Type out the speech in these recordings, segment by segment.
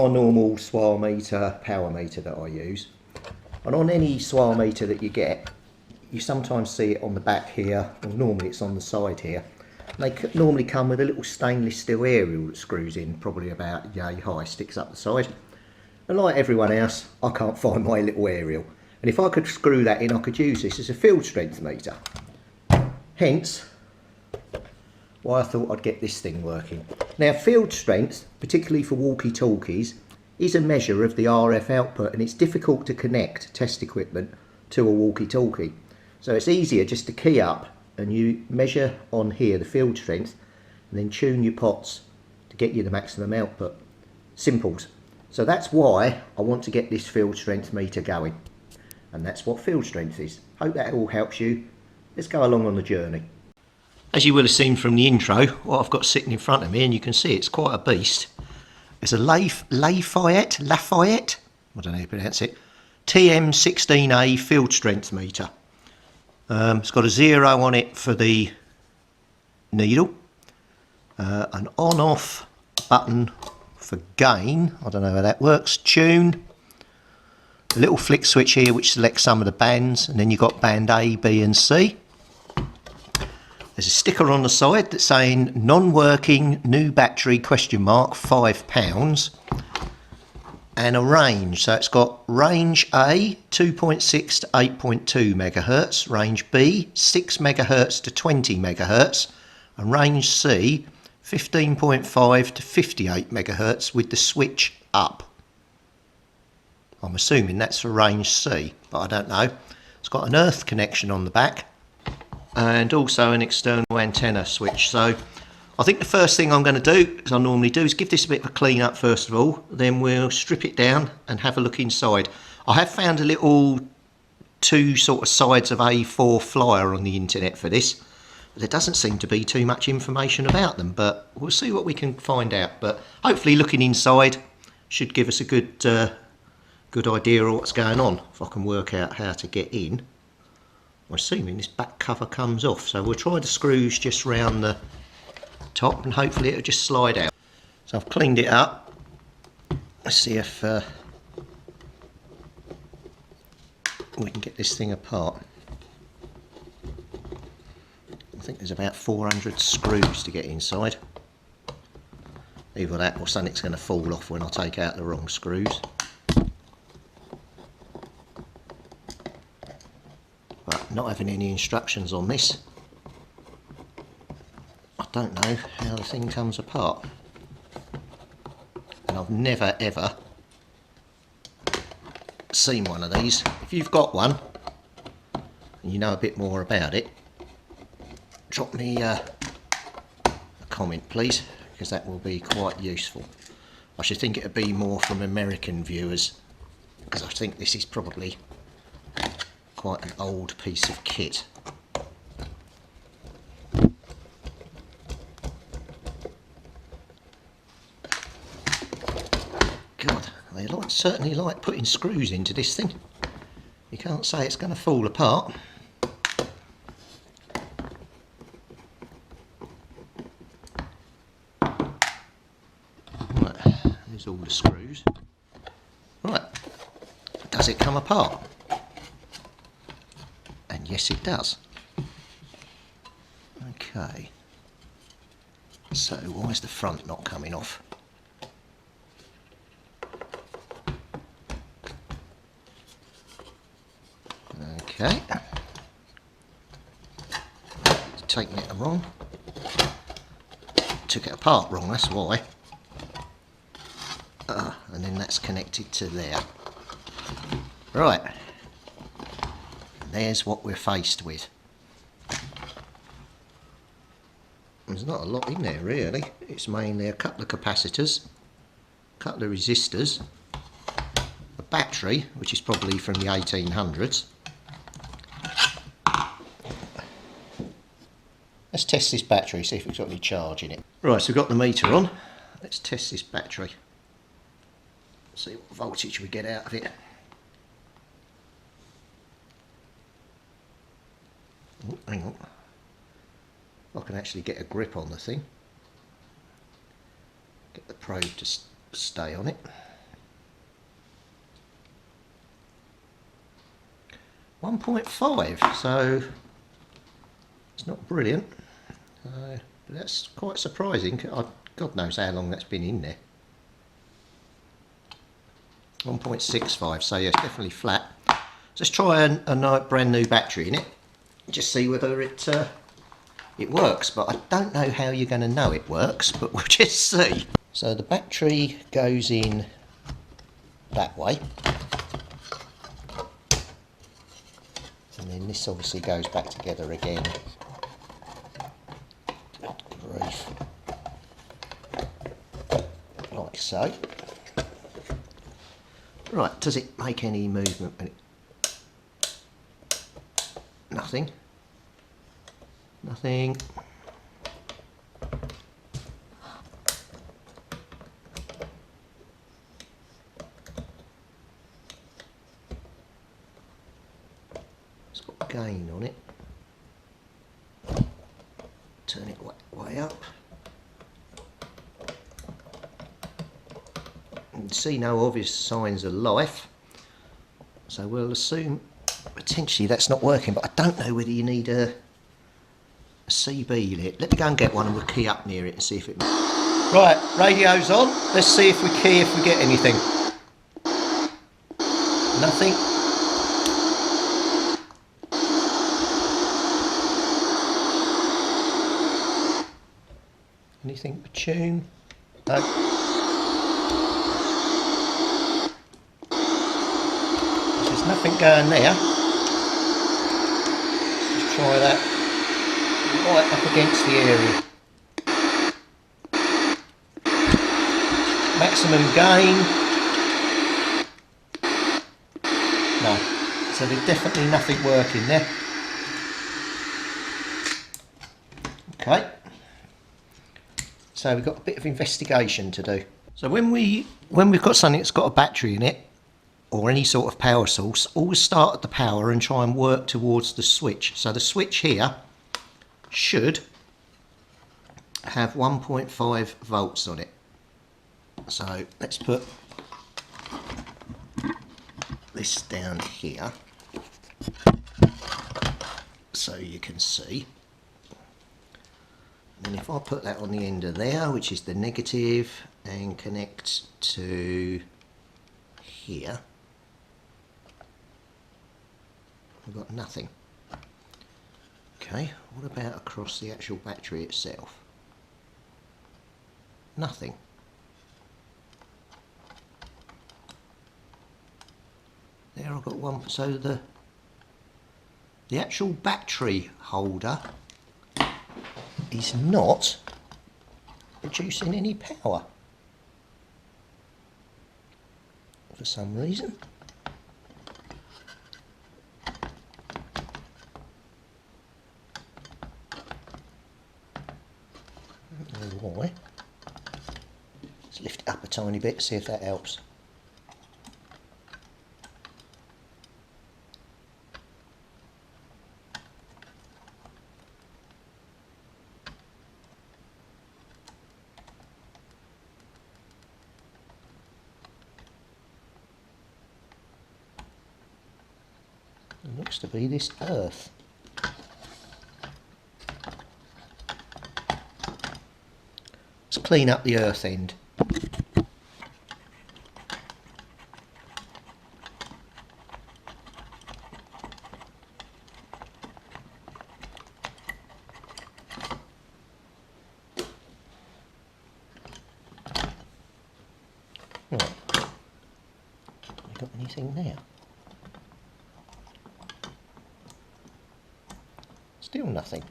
normal swar meter, power meter that I use. And on any swar meter that you get, you sometimes see it on the back here, or normally it's on the side here. They normally come with a little stainless steel aerial that screws in, probably about yay high, sticks up the side. And like everyone else, I can't find my little aerial. And if I could screw that in, I could use this as a field strength meter. Hence, why I thought I'd get this thing working. Now, field strength, particularly for walkie-talkies, is a measure of the RF output, and it's difficult to connect test equipment to a walkie-talkie. So it's easier just to key up and you measure on here the field strength and then tune your pots to get you the maximum output. Simples. So that's why I want to get this field strength meter going. And that's what field strength is. Hope that all helps you. Let's go along on the journey. As you will have seen from the intro, what I've got sitting in front of me, and you can see it's quite a beast. It's a Lafayette, I don't know how you pronounce it, TM-16A field strength meter. It's got a 0 on it for the needle, an on-off button for gain, I don't know how that works, tune, a little flick switch here which selects some of the bands, and then you've got band A, B and C. There's a sticker on the side that's saying non-working new battery £5, and a range. So it's got range A 2.6 to 8.2 megahertz, range B 6 megahertz to 20 megahertz, and range C 15.5 to 58 megahertz with the switch up. I'm assuming that's for range C, but I don't know. It's got an earth connection on the back and also an external antenna switch. So I think the first thing I'm going to do, as I normally do, is give this a bit of a clean up first of all, then we'll strip it down and have a look inside. I have found a little two sort of sides of A4 flyer on the internet for this, but there doesn't seem to be too much information about them, but we'll see what we can find out. But hopefully looking inside should give us a good idea of what's going on, if I can work out how to get in. I'm assuming this back cover comes off, so we'll try the screws just round the top and hopefully it'll just slide out. So I've cleaned it up. Let's see if we can get this thing apart. I think there's about 400 screws to get inside. Either that or something's going to fall off when I take out the wrong screws. But not having any instructions on this, I don't know how the thing comes apart. And I've never ever seen one of these. If you've got one and you know a bit more about it, drop me a comment please, because that will be quite useful. I should think it would be more from American viewers, because I think this is probably quite an old piece of kit. God, they certainly like putting screws into this thing. You can't say it's going to fall apart. Right, there's all the screws. Right, does it come apart? And yes, it does. Okay. So why is the front not coming off? Okay. Taking it wrong. Took it apart wrong, that's why. And then that's connected to there. Right. There's what we're faced with. There's not a lot in there really. It's mainly a couple of capacitors, a couple of resistors, a battery, which is probably from the 1800s. Let's test this battery, see if it's got any charge in it. Right, so we've got the meter on. Let's test this battery. See what voltage we get out of it. Oh, hang on. I can actually get a grip on the thing. Get the probe to stay on it. 1.5, so it's not brilliant. That's quite surprising. God knows how long that's been in there. 1.65, so yeah, it's definitely flat. So let's try a brand new battery in it, just see whether it works. But I don't know how you're going to know it works, but we'll just see. So the battery goes in that way, and then this obviously goes back together again. Good grief. Like so. Right, does it make any movement when it... Nothing. Nothing. It's got gain on it. Turn it way up. You can see no obvious signs of life, so we'll assume potentially that's not working, but I don't know whether you need a CB lit. Let me go and get one and we'll key up near it and see if it... Right, radio's on. Let's see if we key if we get anything. Nothing. Anything to tune? No. There's nothing going there. Let's try that right up against the area. Maximum gain. No. So there's definitely nothing working there. Okay. So we've got a bit of investigation to do. So when we've got something that's got a battery in it, or any sort of power source, always start at the power and try and work towards the switch. So the switch here should have 1.5 volts on it. So let's put this down here so you can see. And if I put that on the end of there, which is the negative, and connect to here, we've got nothing. Okay, what about across the actual battery itself? Nothing. There I've got one, so the actual battery holder is not producing any power for some reason. I don't know why. Let's lift it up a tiny bit, see if that helps. It looks to be this earth. Let's clean up the earth end. Right. Have we got anything there? Still nothing.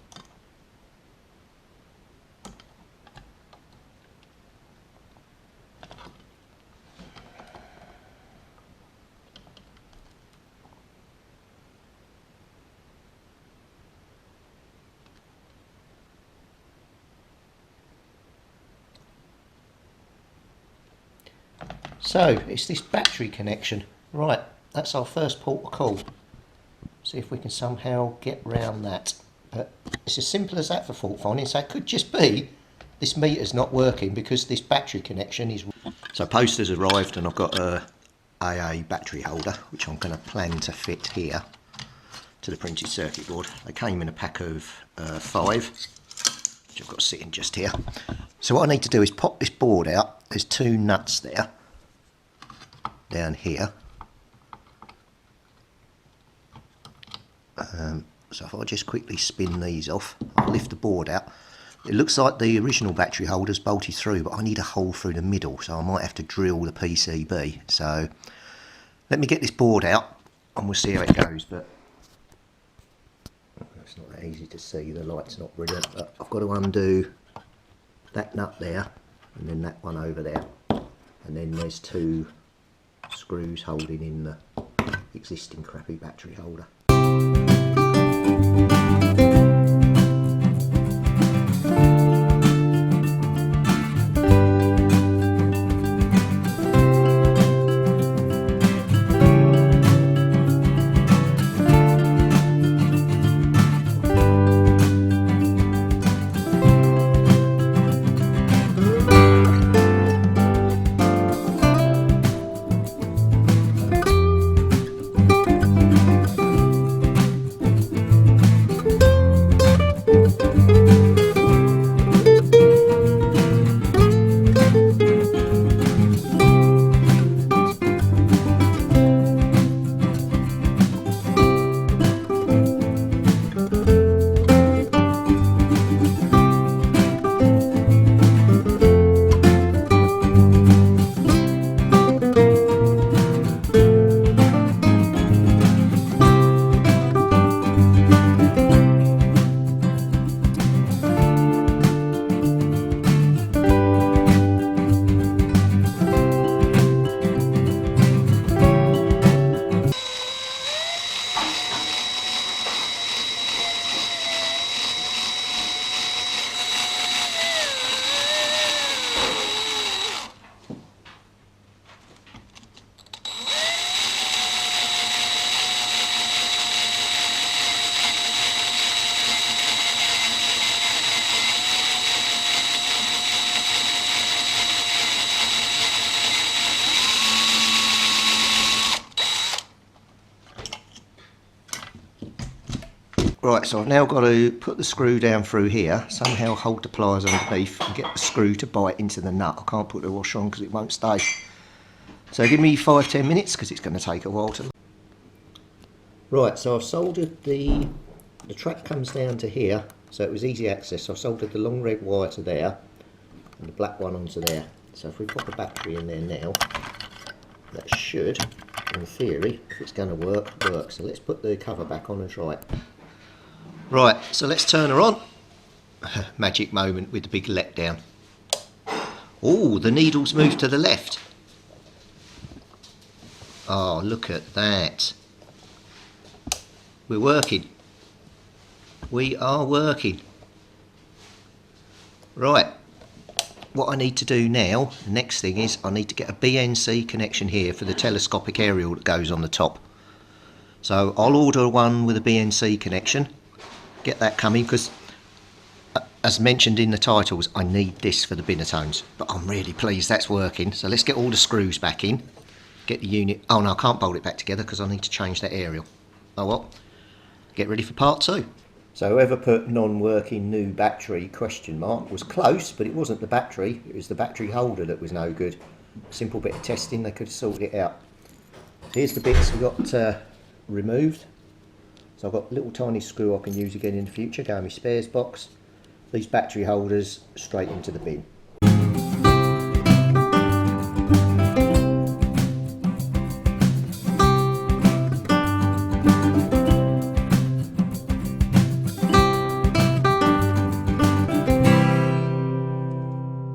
So it's this battery connection. Right, that's our first port of call. See if we can somehow get round that. But it's as simple as that for fault finding. So it could just be this meter's not working because this battery connection is... So post has arrived and I've got a AA battery holder, which I'm going to plan to fit here. to the printed circuit board. They came in a pack of 5, which I've got sitting just here. So what I need to do is pop this board out. There's 2 nuts there, down here. So if I just quickly spin these off, I'll lift the board out. It looks like the original battery holder's bolted through, but I need a hole through the middle, so I might have to drill the PCB. So let me get this board out and we'll see how it goes. But it's not that easy to see, the light's not brilliant, but I've got to undo that nut there and then that one over there, and then there's 2 screws holding in the existing crappy battery holder. Right, so I've now got to put the screw down through here, somehow hold the pliers underneath and get the screw to bite into the nut. I can't put the washer on because it won't stay. So give me 5-10 minutes because it's going to take a while to... Right, so I've soldered the track comes down to here, so it was easy access. So I've soldered the long red wire to there and the black one onto there. So if we put the battery in there now, that should, in theory, if it's going to work. So let's put the cover back on and try it. Right, so let's turn her on. Magic moment with the big letdown. Oh, the needle's moved to the left. Oh, look at that. We're working. We are working. Right, what I need to do now, the next thing is I need to get a BNC connection here for the telescopic aerial that goes on the top. So I'll order one with a BNC connection. Get that coming because, as mentioned in the titles, I need this for the Binatones. But I'm really pleased that's working. So let's get all the screws back in. Get the unit... Oh no, I can't bolt it back together because I need to change that aerial. Oh well. Get ready for part 2. So whoever put non-working new battery question mark was close, but it wasn't the battery. It was the battery holder that was no good. Simple bit of testing, they could have sorted it out. Here's the bits we got removed. So I've got a little tiny screw I can use again in the future, go in my spares box. These battery holders straight into the bin.